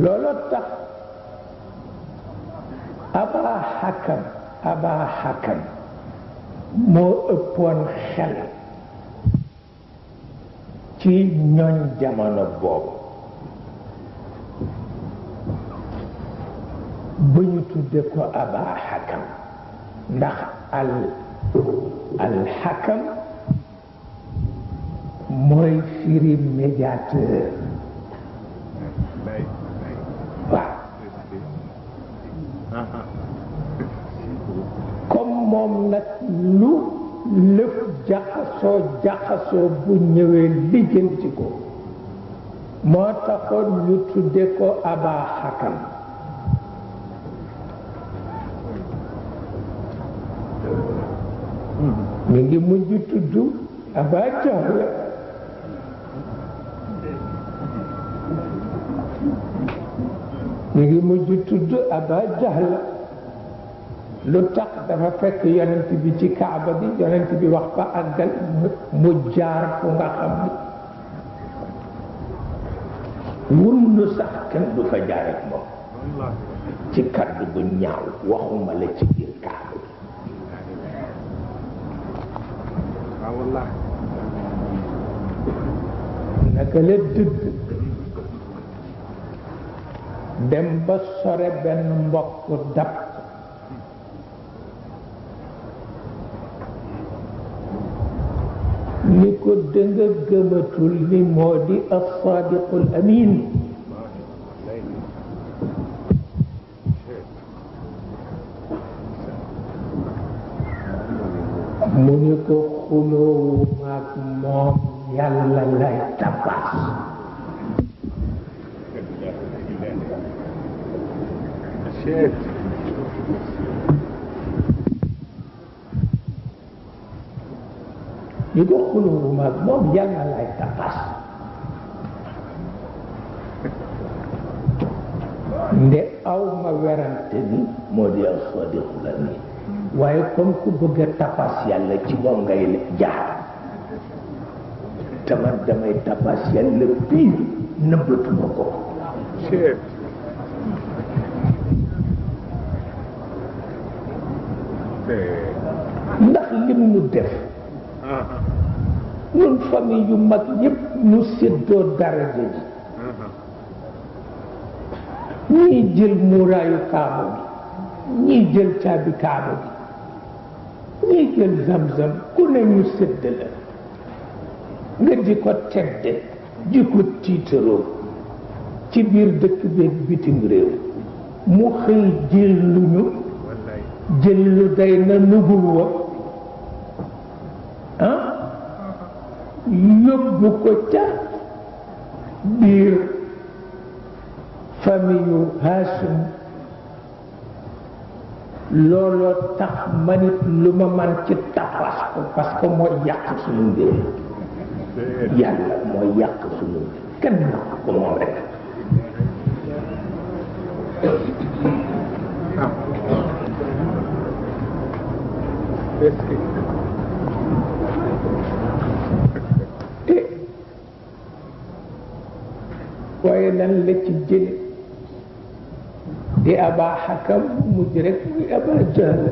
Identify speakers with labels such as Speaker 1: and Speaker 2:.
Speaker 1: looloo tax aba xakam moo ëppoon xel ci ñooñ jamono boobu ba ñu tudde ko aba xakam ndax al xakam mooy firi médiateur waaw comme moom nag lu lépp jaxasoo bu ñëwee lijjanti ko moo taxoon ñu tudde ko aba xakam mi ngi mujj tudd aba jahl mi ngi mujj tudd aba jahl lu tax dafa fekk yonent bi ci kaaba bi yonent bi wax ba àggal mu jaar fu nga xam ni wundu sax kenn du fa jaar ak moom ci kaddu bu ñaaw waxuma la ci biir kaaba bi naka la dëdd dem ba sore benn mbokk dab ni ko dënga gëmatul ni moo di as-sadiqul amin mu ni ko xuloowu maag moom yàlla lay tabax ñu ko xuloowu maag moom yàlla lay tabax nde aw ma werante ni moo di as-sadiqul amin waaye comme ku bëgg a tapas yàlla ci moom ngay jaar te man damay tapas yàlla biir nëbbatuma ko ndax lim nu def ñun famille yu mag yépp ñu séddoo daraja ji ñii jël muuraayu kaaba bi ñii jël caabi kaaba bi ñii jël zamzam ku ne ñu sédd la nga di ko tedde di ko tiitaroo ci biir dëkk beeg bitim réew mu xëy jël lu ñu jël lu day na nubuwa yóbbu ko ca biir famille yu Haashim looloo tax manit lu ma man ci tapas ko parce que mooy yàq suñu mbir yàlla mooy yàq suñu mbir kenn nag ko moom rek waaye lan la ci jële di aba xakam mujj rek muy aba jahl